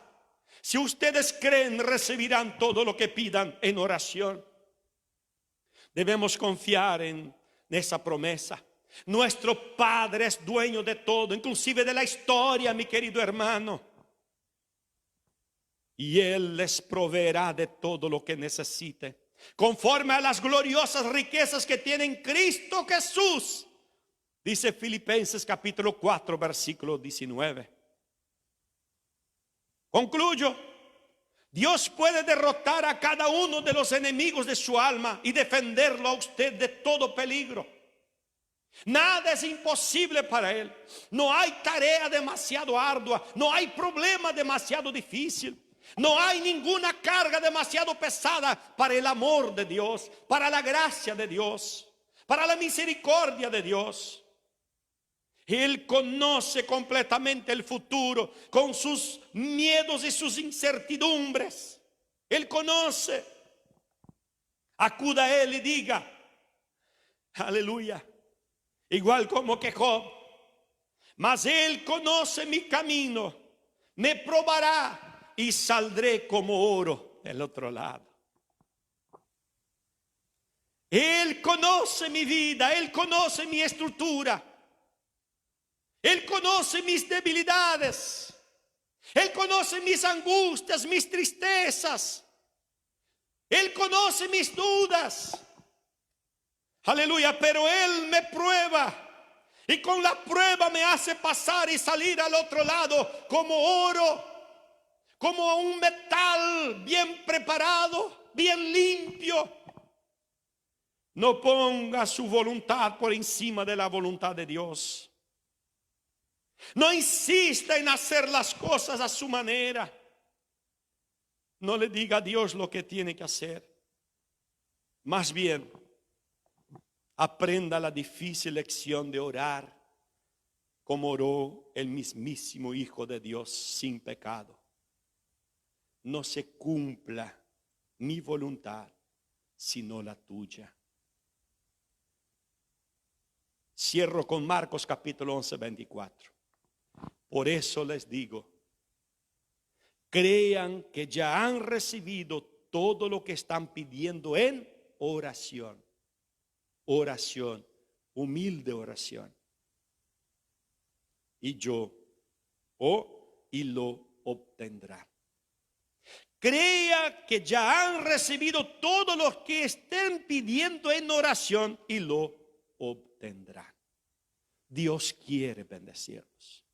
si ustedes creen, recibirán todo lo que pidan en oración. Debemos confiar en esa promesa. Nuestro Padre es dueño de todo, inclusive de la historia, mi querido hermano. Y Él les proveerá de todo lo que necesite, conforme a las gloriosas riquezas que tiene en Cristo Jesús, dice Filipenses capítulo 4, versículo 19. Concluyo. Dios puede derrotar a cada uno de los enemigos de su alma y defenderlo a usted de todo peligro. Nada es imposible para Él. No hay tarea demasiado ardua, no hay problema demasiado difícil, no hay ninguna carga demasiado pesada para el amor de Dios, para la gracia de Dios, para la misericordia de Dios. Él conoce completamente el futuro con sus miedos y sus incertidumbres. Él conoce. Acuda a Él y diga: aleluya. Igual como que Job, mas Él conoce mi camino, me probará y saldré como oro del otro lado. Él conoce mi vida, Él conoce mi estructura, Él conoce mis debilidades, Él conoce mis angustias, mis tristezas, Él conoce mis dudas. Aleluya, pero Él me prueba y con la prueba me hace pasar y salir al otro lado como oro, como un metal bien preparado, bien limpio. No ponga su voluntad por encima de la voluntad de Dios. No insista en hacer las cosas a su manera. No le diga a Dios lo que tiene que hacer. Más bien, aprenda la difícil lección de orar como oró el mismísimo Hijo de Dios sin pecado. No se cumpla mi voluntad, sino la tuya. Cierro con Marcos capítulo 11, 24. Por eso les digo, crean que ya han recibido todo lo que están pidiendo en oración. Oración, humilde oración. Y lo obtendrán. Crea que ya han recibido todo lo que estén pidiendo en oración y lo obtendrán. Dios quiere bendecirnos.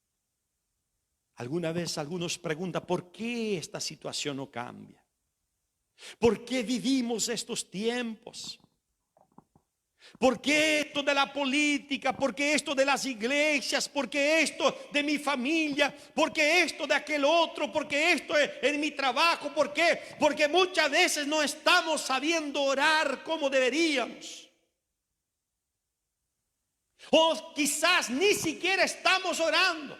Alguna vez algunos preguntan, ¿por qué esta situación no cambia? ¿Por qué vivimos estos tiempos? ¿Por qué esto de la política? ¿Por qué esto de las iglesias? ¿Por qué esto de mi familia? ¿Por qué esto de aquel otro? ¿Por qué esto en mi trabajo? ¿Por qué? Porque muchas veces no estamos sabiendo orar como deberíamos. O quizás ni siquiera estamos orando.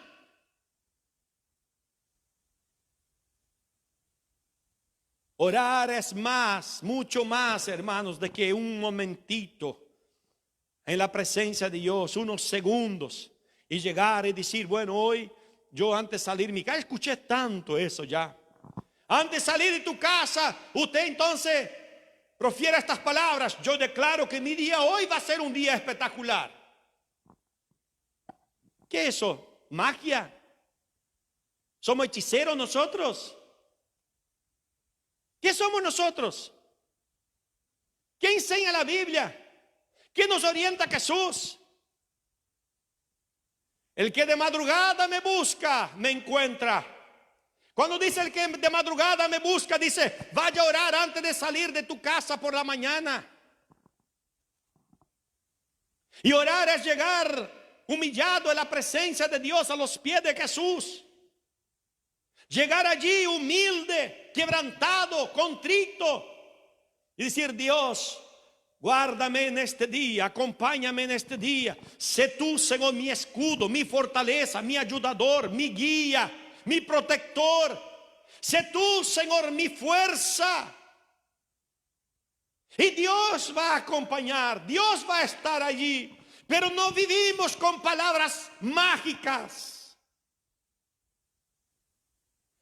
Orar es más, mucho más, hermanos, de que un momentito en la presencia de Dios, unos segundos, y llegar y decir, bueno, hoy yo antes de salir de mi casa, escuché tanto eso ya. Antes de salir de tu casa, usted entonces profiere estas palabras: yo declaro que mi día hoy va a ser un día espectacular. ¿Qué es eso? ¿Magia? ¿Somos hechiceros nosotros? ¿Qué somos nosotros? ¿Qué enseña la Biblia? ¿Qué nos orienta Jesús? El que de madrugada me busca, me encuentra. Cuando dice el que de madrugada me busca, dice, vaya a orar antes de salir de tu casa por la mañana. Y orar es llegar humillado en la presencia de Dios a los pies de Jesús. Llegar allí humilde, quebrantado, contrito y decir, Dios, guárdame en este día, acompáñame en este día. Sé tú, Señor, mi escudo, mi fortaleza, mi ayudador, mi guía, mi protector. Sé tú, Señor, mi fuerza. Y Dios va a acompañar, Dios va a estar allí. Pero no vivimos con palabras mágicas.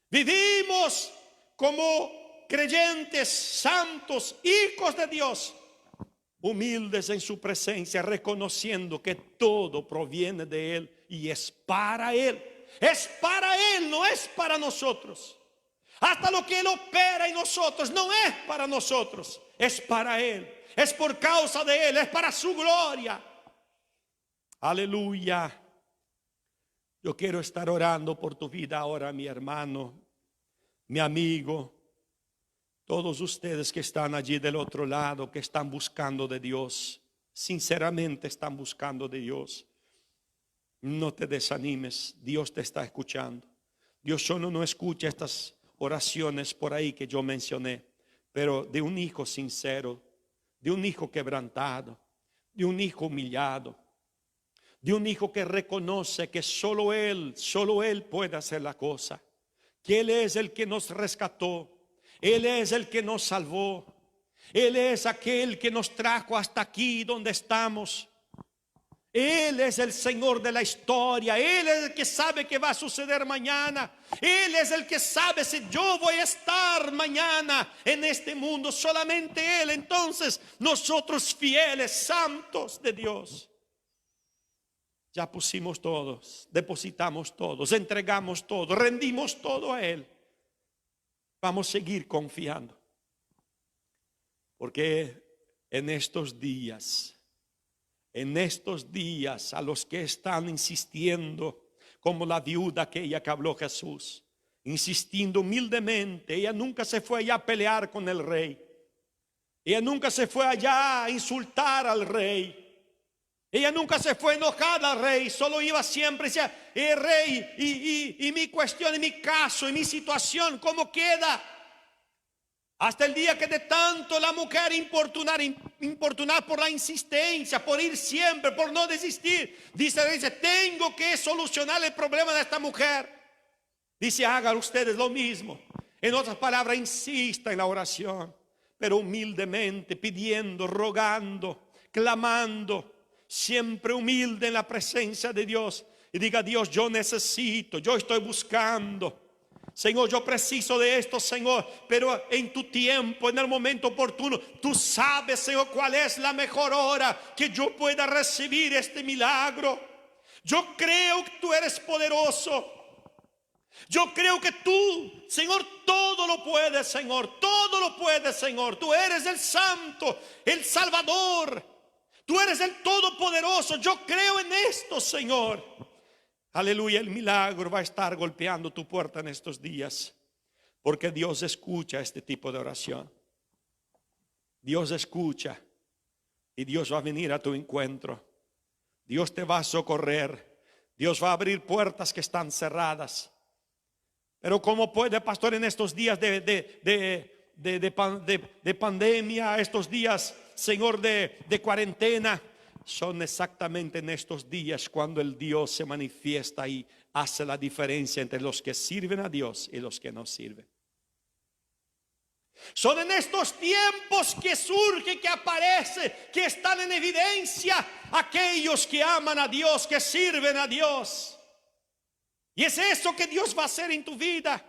Vivimos como creyentes, santos, hijos de Dios, humildes en su presencia, reconociendo que todo proviene de Él y es para Él. Es para Él, no es para nosotros. Hasta lo que Él opera en nosotros no es para nosotros, es para Él. Es por causa de Él, es para su gloria. Aleluya. Yo quiero estar orando por tu vida ahora, mi hermano, mi amigo, todos ustedes que están allí del otro lado, que están buscando de Dios, sinceramente están buscando de Dios. No te desanimes, Dios te está escuchando. Dios solo no escucha estas oraciones por ahí que yo mencioné, pero de un hijo sincero, de un hijo quebrantado, de un hijo humillado, de un hijo que reconoce que solo Él puede hacer la cosa, que Él es el que nos rescató, Él es el que nos salvó, Él es aquel que nos trajo hasta aquí donde estamos. Él es el Señor de la historia. Él es el que sabe qué va a suceder mañana. Él es el que sabe si yo voy a estar mañana en este mundo. Solamente Él. Entonces nosotros, fieles, santos de Dios, ya pusimos todos, depositamos todos, entregamos todo, rendimos todo a Él. Vamos a seguir confiando, porque en estos días a los que están insistiendo, como la viuda aquella que habló Jesús, insistiendo humildemente, ella nunca se fue allá a pelear con el rey, ella nunca se fue allá a insultar al rey, ella nunca se fue enojada al rey, solo iba siempre y decía, rey, y mi cuestión, y mi caso, y mi situación, ¿cómo queda? Hasta el día que de tanto la mujer importunar, importunar, por la insistencia, por ir siempre, por no desistir. Dice, tengo que solucionar el problema de esta mujer. Dice, hagan ustedes lo mismo. En otras palabras, insista en la oración, pero humildemente, pidiendo, rogando, clamando, siempre humilde en la presencia de Dios. Y diga, Dios, yo necesito, yo estoy buscando. Señor, yo preciso de esto, Señor, pero en tu tiempo, en el momento oportuno, tú sabes, Señor, cuál es la mejor hora que yo pueda recibir este milagro. Yo creo que tú eres poderoso. Yo creo que tú, Señor, todo lo puedes, Señor, todo lo puedes, Señor. Tú eres el Santo, el Salvador. Tú eres el Todopoderoso. Yo creo en esto, Señor. Aleluya, el milagro va a estar golpeando tu puerta en estos días, porque Dios escucha este tipo de oración. Dios escucha y Dios va a venir a tu encuentro. Dios te va a socorrer. Dios va a abrir puertas que están cerradas. Pero ¿cómo puede, pastor, en estos días de pandemia, estos días, Señor, de cuarentena? Son exactamente en estos días cuando el Dios se manifiesta y hace la diferencia entre los que sirven a Dios y los que no sirven. Son en estos tiempos que surge, que aparece, que están en evidencia aquellos que aman a Dios, que sirven a Dios. Y es eso que Dios va a hacer en tu vida.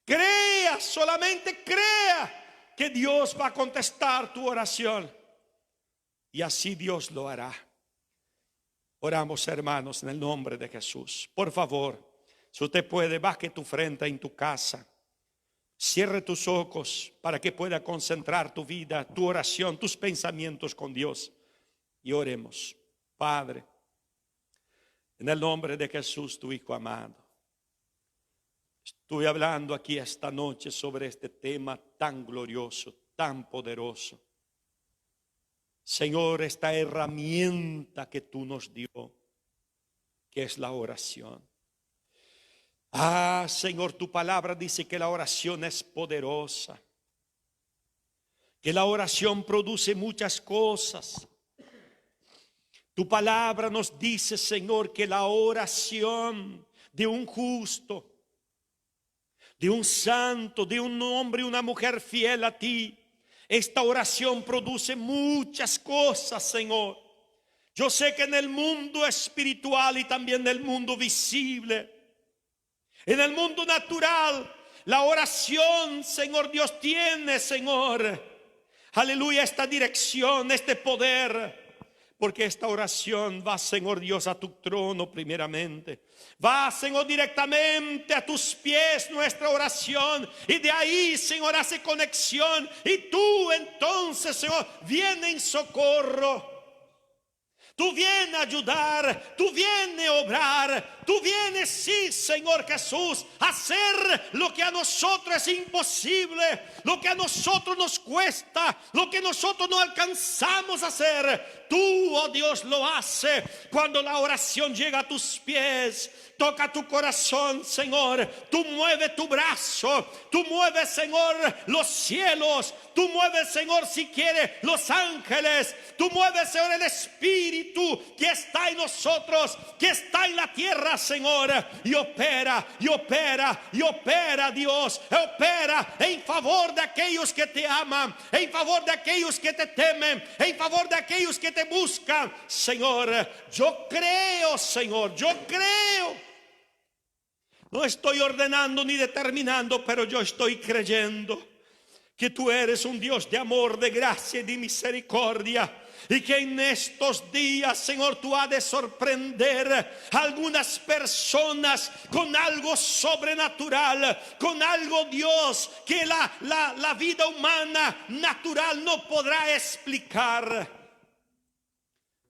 Crea, solamente crea que Dios va a contestar tu oración. Y así Dios lo hará. Oramos, hermanos, en el nombre de Jesús. Por favor, si usted puede, baje tu frente en tu casa. Cierre tus ojos para que pueda concentrar tu vida, tu oración, tus pensamientos con Dios. Y oremos. Padre, en el nombre de Jesús, tu Hijo amado. Estuve hablando aquí esta noche sobre este tema tan glorioso, tan poderoso. Señor, esta herramienta que tú nos dio, que es la oración. Señor, tu palabra dice que la oración es poderosa, que la oración produce muchas cosas. Tu palabra nos dice, Señor, que la oración de un justo, de un santo, de un hombre y una mujer fiel a ti, esta oración produce muchas cosas, Señor. Yo sé que en el mundo espiritual y también en el mundo visible, en el mundo natural, la oración, Señor Dios, tiene, Señor, aleluya, esta dirección, este poder. Porque esta oración va, Señor Dios, a tu trono primeramente. Va, Señor, directamente a tus pies nuestra oración. Y de ahí, Señor, hace conexión. Y tú entonces, Señor, viene en socorro. Tú vienes a ayudar, tú vienes a obrar, tú vienes, sí, Señor Jesús, a hacer lo que a nosotros es imposible, lo que a nosotros nos cuesta, lo que nosotros no alcanzamos a hacer. Tú, oh Dios, lo haces cuando la oración llega a tus pies. Toca tu corazón, Señor. Tú mueves tu brazo. Tú mueves, Señor, los cielos. Tú mueves, Señor, si quieres, los ángeles. Tú mueves, Señor, el Espíritu que está en nosotros, que está en la tierra, Señor. Y opera, y opera, y opera, Dios. Opera en favor de aquellos que te aman, en favor de aquellos que te temen, en favor de aquellos que te buscan. Señor, yo creo, Señor, yo creo. No estoy ordenando ni determinando, pero yo estoy creyendo que tú eres un Dios de amor, de gracia y de misericordia. Y que en estos días, Señor, tú has de sorprender a algunas personas con algo sobrenatural, con algo, Dios, que la vida humana natural no podrá explicar.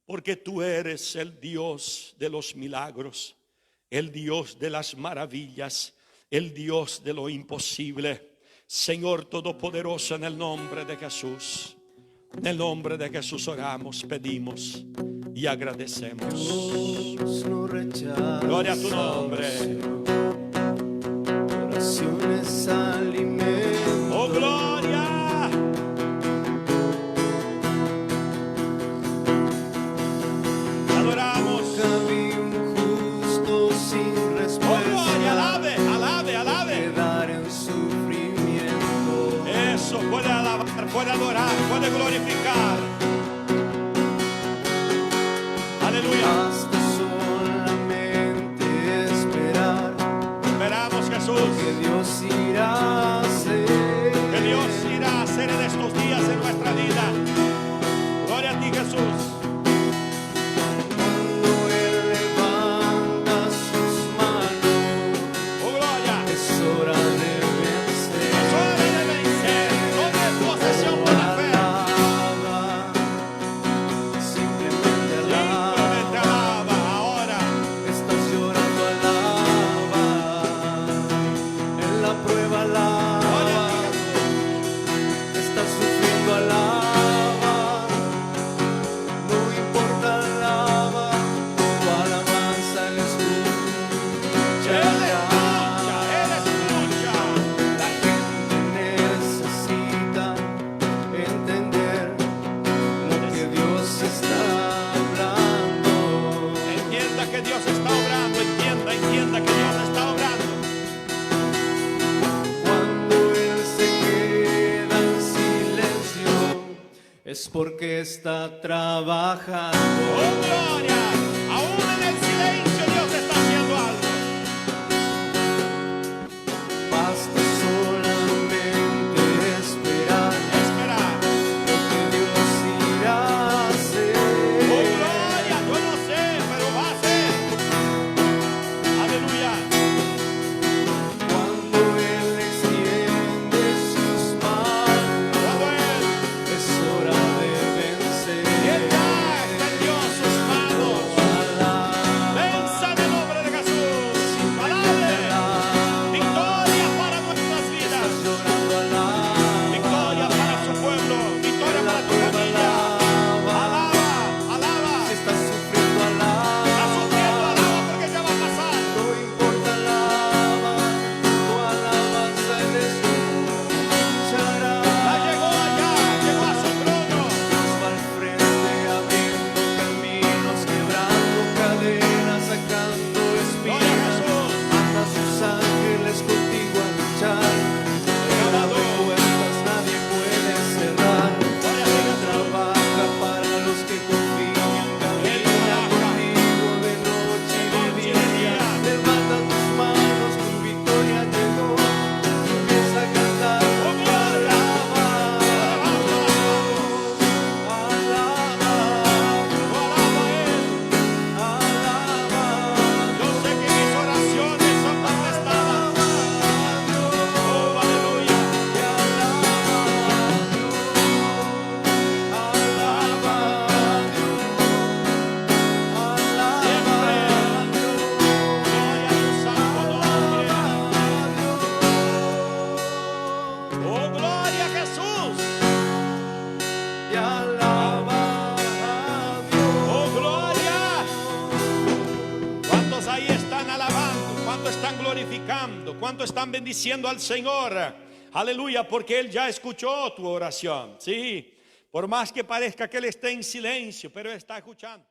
Porque tú eres el Dios de los milagros, el Dios de las maravillas, el Dios de lo imposible. Señor Todopoderoso, en el nombre de Jesús, en el nombre de Jesús oramos, pedimos y agradecemos. Gloria a tu nombre. Oraciones alimento. Oh, gloria. puede adorar, puede glorificar. Aleluya. Basta solamente esperar. Esperamos, Jesús, Que Dios irá a hacer. que Dios irá a hacer en estos días en nuestra vida. Gloria a ti, Jesús. Cuando Él levanta sus manos, Oh, gloria. es hora de vencer. Es hora de vencer. Tome posesión de la fe. Alaba, simplemente Simplemente alaba. alaba ahora. Estás llorando, alaba. En la prueba, Gloria a alaba. ti, Jesús. Estás sufriendo, alaba. No importa, alaba. Tu alabanza Él escucha. Él escucha. La gente necesita entender lo que Dios está hablando. Entienda que Dios está obrando. Entienda que Dios está obrando. Cuando Él se queda en silencio, es porque está trabajando. Oh, gloria. Aún en el silencio Dios está haciendo algo. Basta solamente esperar Esperar. lo que Dios irá a hacer. Oh, gloria. Yo no sé, pero va a ser. Aleluya. Cuando Él extiende sus manos, Cuando Él es hora de vencer. ya extendió sus manos. Alaba, Venza en el nombre de Jesús. simplemente Alabe. alaba. Victoria para nuestras vidas. Estás llorando, alaba. Victoria para su pueblo. Victoria En la para tu prueba, familia. alaba. Alaba. Si estás sufriendo, alaba. Está sufriendo, alaba porque ya va a pasar. No importa, alaba. Tu alabanza Él escuchará. Ya llegó allá, llegó a su trono. Dios va al frente abriendo caminos, quebrando cadenas, sacando Gloria a espinas. Jesús. Manda a sus ángeles contigo a luchar. Él abre puertas, nadie puede cerrar. Gloria a ti, Él Jesús. trabaja para los que confían. Camina contigo de noche y de día. Levanta tus manos, tu victoria llegó. Empieza a cantar. Oh, gloria. Alaba. Alaba a Él. Yo sé que mis oraciones son contestadas. Oh, aleluya. Gloria a tu santo nombre. Oh, gloria a Jesús. Oh, gloria. ¿Cuántos ahí están alabando? ¿Cuántos están glorificando? ¿Cuántos están bendiciendo al Señor? Aleluya, porque Él ya escuchó tu oración. Sí, por más que parezca que Él esté en silencio, pero Él está escuchando.